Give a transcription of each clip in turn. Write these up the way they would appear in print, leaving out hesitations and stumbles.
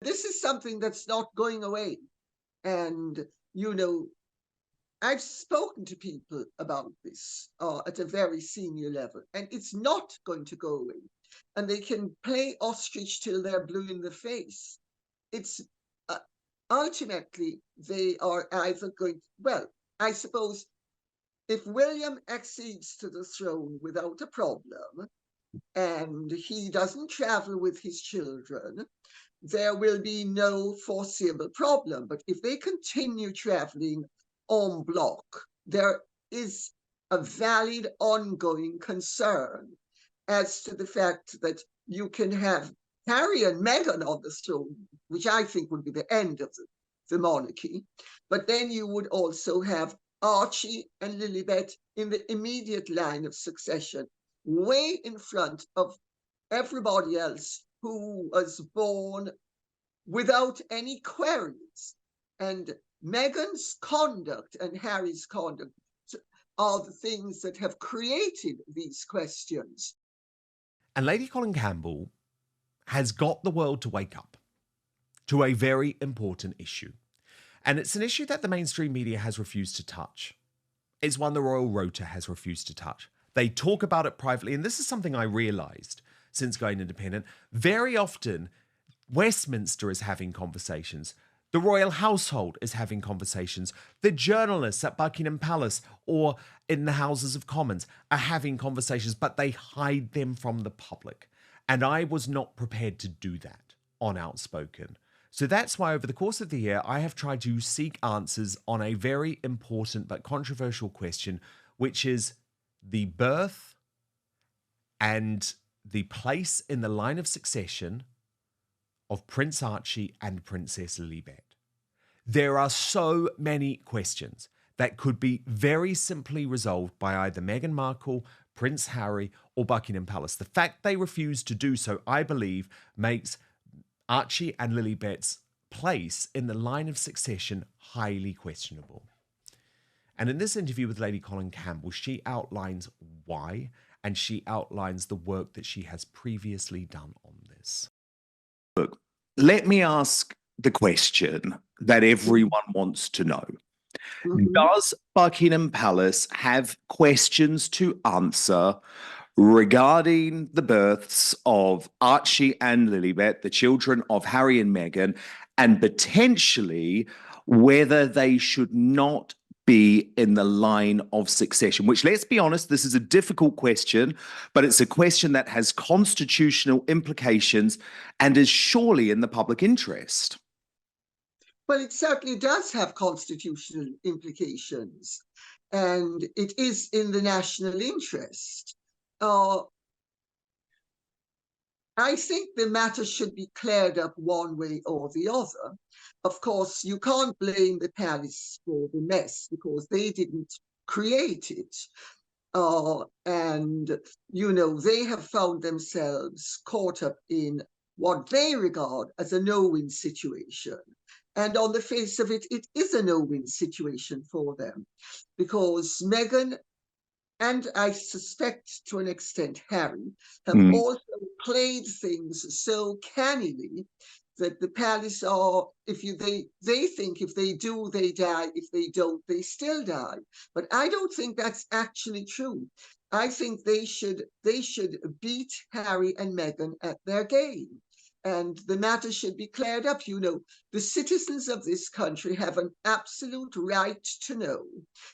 This is something that's not going away. And, you know, I've spoken to people about this at a very senior level, and it's not going to go away. And they can play ostrich till they're blue in the face. It's ultimately they are either going, well, I suppose if William accedes to the throne without a problem and he doesn't travel with his children, there will be no foreseeable problem. But if they continue traveling en bloc, there is a valid ongoing concern as to the fact that you can have Harry and Meghan on the throne, which I think would be the end of the monarchy. But then you would also have Archie and Lilibet in the immediate line of succession, way in front of everybody else who was born without any queries. And Meghan's conduct and Harry's conduct are the things that have created these questions. And Lady Colin Campbell has got the world to wake up to a very important issue. And it's an issue that the mainstream media has refused to touch. It's one the Royal Rota has refused to touch. They talk about it privately, and this is something I realised since going independent. Very often, Westminster is having conversations. The royal household is having conversations. The journalists at Buckingham Palace or in the Houses of Commons are having conversations, but they hide them from the public. And I was not prepared to do that on Outspoken. So that's why over the course of the year, I have tried to seek answers on a very important but controversial question, which is the birth and the place in the line of succession of Prince Archie and Princess Lilibet. There are so many questions that could be very simply resolved by either Meghan Markle, Prince Harry, or Buckingham Palace. The fact they refuse to do so, I believe, makes Archie and Lilibet's place in the line of succession highly questionable. And in this interview with Lady Colin Campbell, she outlines why, and she outlines the work that she has previously done on this. Look, let me ask the question that everyone wants to know. Does Buckingham Palace have questions to answer regarding the births of Archie and Lilibet, the children of Harry and Meghan, and potentially whether they should not be in the line of succession? Which, let's be honest, this is a difficult question, but it's a question that has constitutional implications and is surely in the public interest. Well, it certainly does have constitutional implications, and it is in the national interest. I think the matter should be cleared up one way or the other. Of course, you can't blame the palace for the mess because they didn't create it. And, you know, they have found themselves caught up in what they regard as a no-win situation. And on the face of it, it is a no-win situation for them because Meghan and I suspect to an extent Harry have also played things so cannily that the palace are, they think if they do, they die. If they don't, they still die. But I don't think that's actually true. I think they should beat Harry and Meghan at their game. And the matter should be cleared up. You know, the citizens of this country have an absolute right to know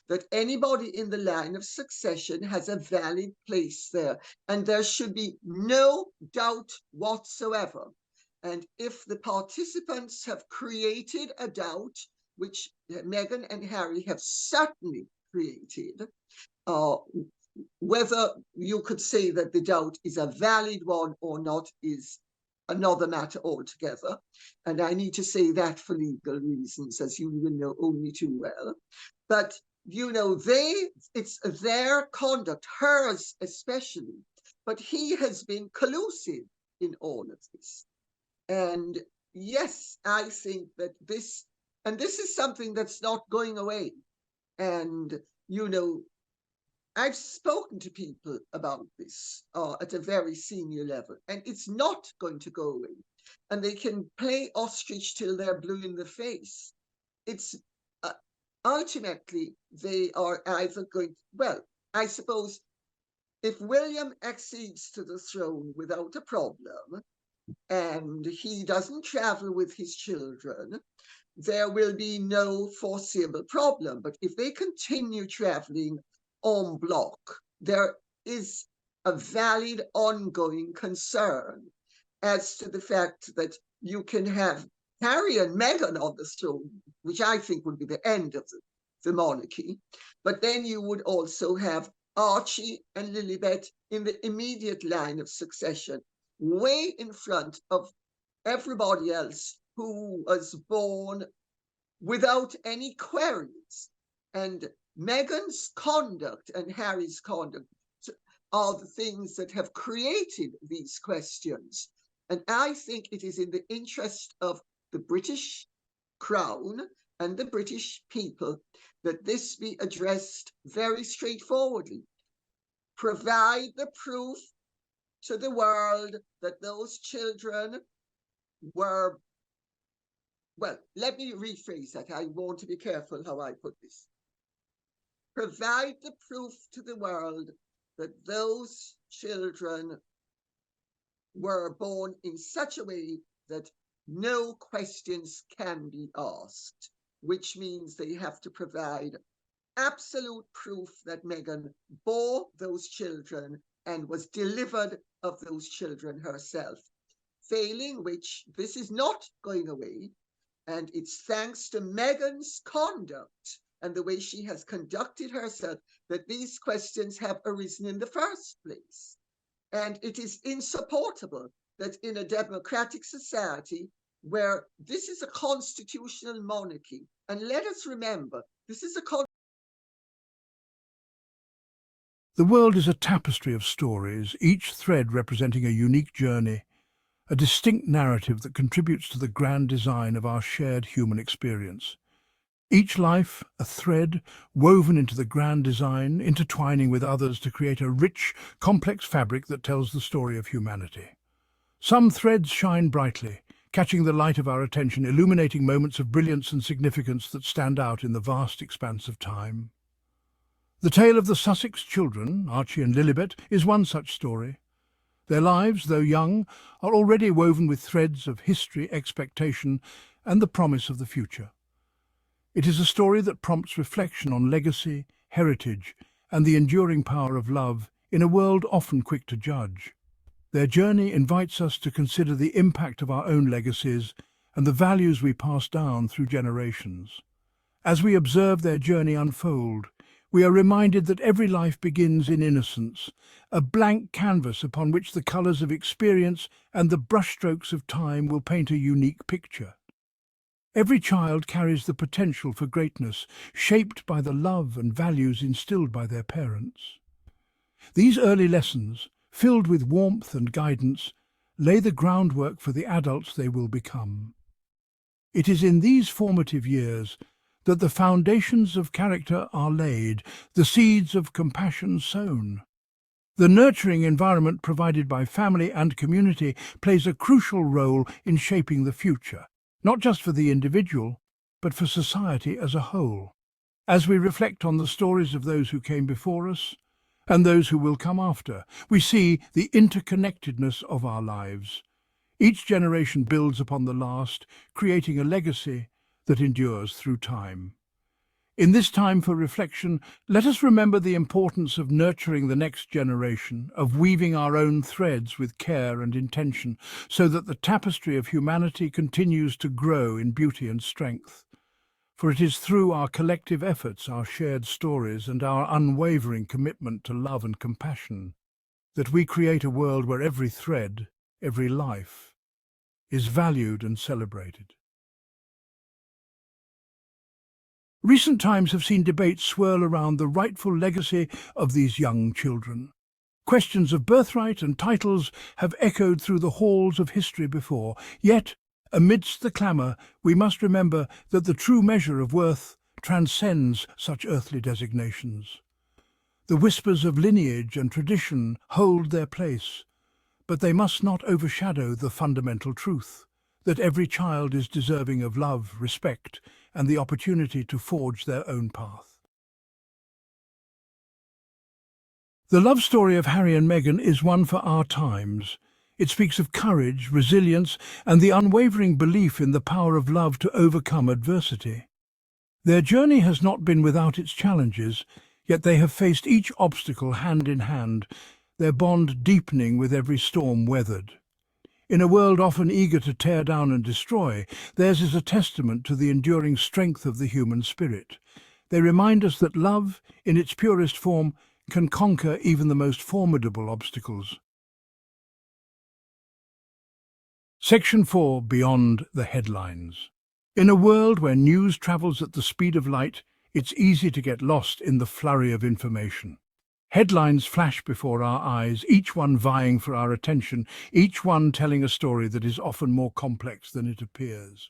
that anybody in the line of succession has a valid place there. And there should be no doubt whatsoever. And if the participants have created a doubt, which Meghan and Harry have certainly created, whether you could say that the doubt is a valid one or not is another matter altogether. And I need to say that for legal reasons, as you will know only too well. But, you know, it's their conduct, hers especially, but he has been collusive in all of this. And yes, I think that this is something that's not going away. And, you know, I've spoken to people about this at a very senior level, and it's not going to go away. and they can play ostrich till they're blue in the face. It's ultimately they are either going, well, I suppose if William accedes to the throne without a problem and he doesn't travel with his children, there will be no foreseeable problem. But if they continue traveling en bloc, there is a valid ongoing concern as to the fact that you can have Harry and Meghan on the throne, which I think would be the end of the monarchy, but then you would also have Archie and Lilibet in the immediate line of succession, way in front of everybody else who was born without any queries. And Meghan's conduct and Harry's conduct are the things that have created these questions. And I think it is in the interest of the British Crown and the British people that this be addressed very straightforwardly. Provide the proof to the world that those children were, well, let me rephrase that. I want to be careful how I put this. Provide the proof to the world that those children were born in such a way that no questions can be asked, which means they have to provide absolute proof that Meghan bore those children and was delivered of those children herself. Failing which, this is not going away, and it's thanks to Meghan's conduct and the way she has conducted herself that these questions have arisen in the first place. And it is insupportable that in a democratic society where this is a constitutional monarchy, and let us remember, this is a The world is a tapestry of stories, each thread representing a unique journey, a distinct narrative that contributes to the grand design of our shared human experience. Each life, a thread woven into the grand design, intertwining with others to create a rich, complex fabric that tells the story of humanity. Some threads shine brightly, catching the light of our attention, illuminating moments of brilliance and significance that stand out in the vast expanse of time. The tale of the Sussex children, Archie and Lilibet, is one such story. Their lives, though young, are already woven with threads of history, expectation, and the promise of the future. It is a story that prompts reflection on legacy, heritage, and the enduring power of love in a world often quick to judge. Their journey invites us to consider the impact of our own legacies and the values we pass down through generations. As we observe their journey unfold, we are reminded that every life begins in innocence, a blank canvas upon which the colours of experience and the brushstrokes of time will paint a unique picture. Every child carries the potential for greatness, shaped by the love and values instilled by their parents. These early lessons, filled with warmth and guidance, lay the groundwork for the adults they will become. It is in these formative years that the foundations of character are laid, the seeds of compassion sown. The nurturing environment provided by family and community plays a crucial role in shaping the future, not just for the individual, but for society as a whole. As we reflect on the stories of those who came before us and those who will come after, we see the interconnectedness of our lives. Each generation builds upon the last, creating a legacy that endures through time. In this time for reflection, let us remember the importance of nurturing the next generation, of weaving our own threads with care and intention, so that the tapestry of humanity continues to grow in beauty and strength. For it is through our collective efforts, our shared stories, and our unwavering commitment to love and compassion that we create a world where every thread, every life, is valued and celebrated. Recent times have seen debates swirl around the rightful legacy of these young children. Questions of birthright and titles have echoed through the halls of history before, yet, amidst the clamour, we must remember that the true measure of worth transcends such earthly designations. The whispers of lineage and tradition hold their place, but they must not overshadow the fundamental truth that every child is deserving of love, respect, and the opportunity to forge their own path. The love story of Harry and Meghan is one for our times. It speaks of courage, resilience, and the unwavering belief in the power of love to overcome adversity. Their journey has not been without its challenges, yet they have faced each obstacle hand in hand, their bond deepening with every storm weathered. In a world often eager to tear down and destroy, theirs is a testament to the enduring strength of the human spirit. They remind us that love, in its purest form, can conquer even the most formidable obstacles. Section 4. Beyond the headlines. In a world where news travels at the speed of light, it's easy to get lost in the flurry of information. Headlines flash before our eyes, each one vying for our attention, each one telling a story that is often more complex than it appears.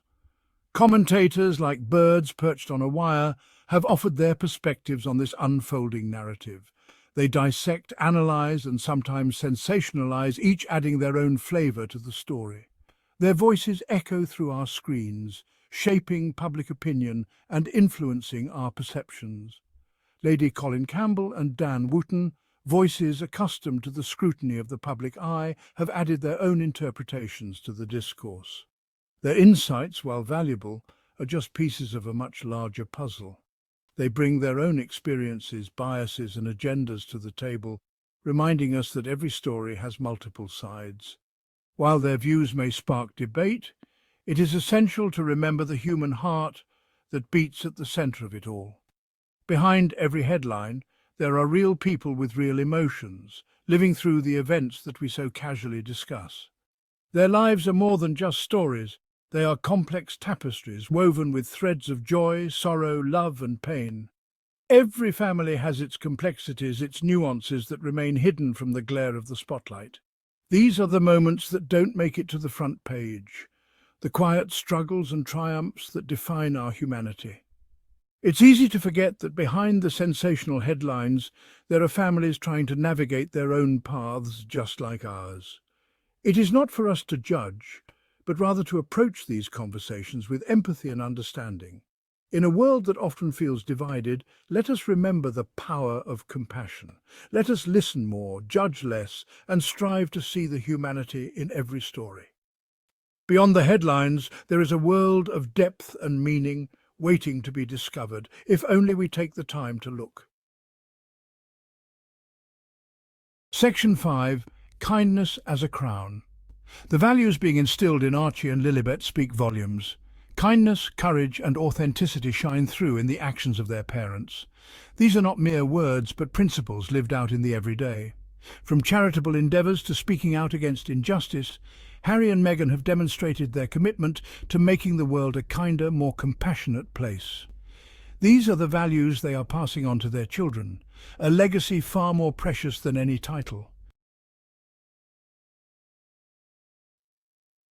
Commentators, like birds perched on a wire, have offered their perspectives on this unfolding narrative. They dissect, analyze, and sometimes sensationalize, each adding their own flavor to the story. Their voices echo through our screens, shaping public opinion and influencing our perceptions. Lady Colin Campbell and Dan Wootton, voices accustomed to the scrutiny of the public eye, have added their own interpretations to the discourse. Their insights, while valuable, are just pieces of a much larger puzzle. They bring their own experiences, biases, and agendas to the table, reminding us that every story has multiple sides. While their views may spark debate, it is essential to remember the human heart that beats at the center of it all. Behind every headline, there are real people with real emotions, living through the events that we so casually discuss. Their lives are more than just stories. They are complex tapestries woven with threads of joy, sorrow, love, and pain. Every family has its complexities, its nuances that remain hidden from the glare of the spotlight. These are the moments that don't make it to the front page, the quiet struggles and triumphs that define our humanity. It's easy to forget that behind the sensational headlines, there are families trying to navigate their own paths just like ours. It is not for us to judge, but rather to approach these conversations with empathy and understanding. In a world that often feels divided, let us remember the power of compassion. Let us listen more, judge less, and strive to see the humanity in every story. Beyond the headlines, there is a world of depth and meaning waiting to be discovered, if only we take the time to look. Section 5. Kindness as a crown. The values being instilled in Archie and Lilibet speak volumes. Kindness, courage, and authenticity shine through in the actions of their parents. These are not mere words, but principles lived out in the everyday. From charitable endeavours to speaking out against injustice, Harry and Meghan have demonstrated their commitment to making the world a kinder, more compassionate place. These are the values they are passing on to their children, a legacy far more precious than any title.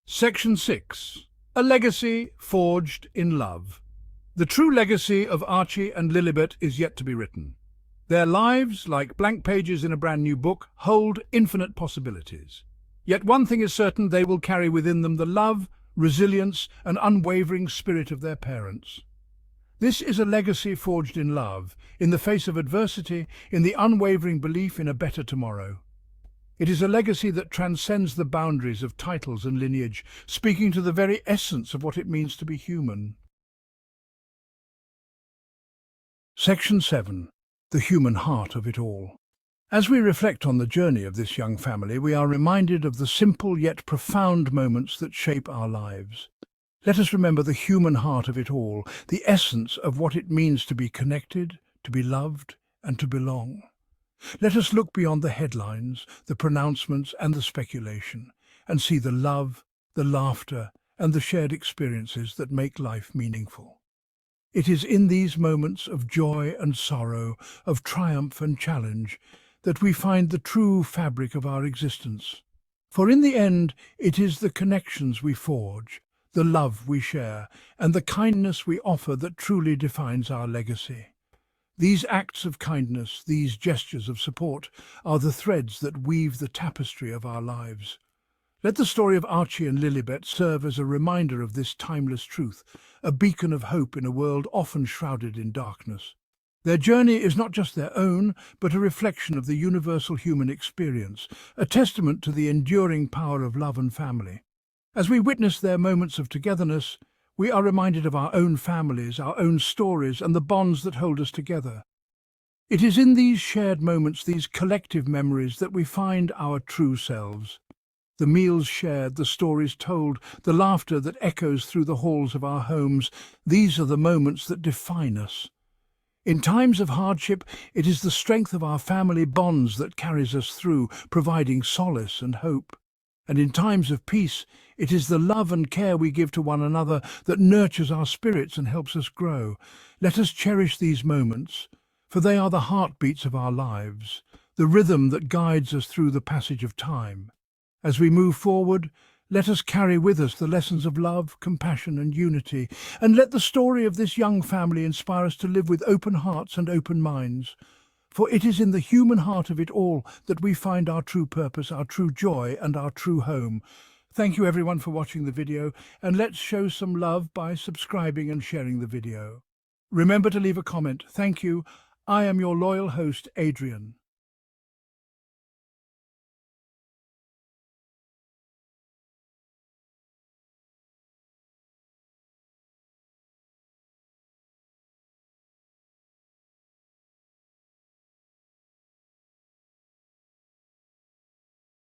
Section 6. A legacy forged in love. The true legacy of Archie and Lilibet is yet to be written. Their lives, like blank pages in a brand new book, hold infinite possibilities. Yet one thing is certain: they will carry within them the love, resilience, and unwavering spirit of their parents. This is a legacy forged in love, in the face of adversity, in the unwavering belief in a better tomorrow. It is a legacy that transcends the boundaries of titles and lineage, speaking to the very essence of what it means to be human. Section 7. The human heart of it all. As we reflect on the journey of this young family, we are reminded of the simple yet profound moments that shape our lives. Let us remember the human heart of it all, the essence of what it means to be connected, to be loved, and to belong. Let us look beyond the headlines, the pronouncements, and the speculation, and see the love, the laughter, and the shared experiences that make life meaningful. It is in these moments of joy and sorrow, of triumph and challenge, that we find the true fabric of our existence. For in the end, it is the connections we forge, the love we share, and the kindness we offer that truly defines our legacy. These acts of kindness, these gestures of support, are the threads that weave the tapestry of our lives. Let the story of Archie and Lilibet serve as a reminder of this timeless truth, a beacon of hope in a world often shrouded in darkness. Their journey is not just their own, but a reflection of the universal human experience, a testament to the enduring power of love and family. As we witness their moments of togetherness, we are reminded of our own families, our own stories, and the bonds that hold us together. It is in these shared moments, these collective memories, that we find our true selves. The meals shared, the stories told, the laughter that echoes through the halls of our homes, these are the moments that define us. In times of hardship, it is the strength of our family bonds that carries us through, providing solace and hope. And in times of peace, it is the love and care we give to one another that nurtures our spirits and helps us grow. Let us cherish these moments, for they are the heartbeats of our lives, the rhythm that guides us through the passage of time. As we move forward, let us carry with us the lessons of love, compassion and unity, and let the story of this young family inspire us to live with open hearts and open minds. For it is in the human heart of it all that we find our true purpose, our true joy and our true home. Thank you everyone for watching the video, and let's show some love by subscribing and sharing the video. Remember to leave a comment. Thank you. I am your loyal host, Adrian.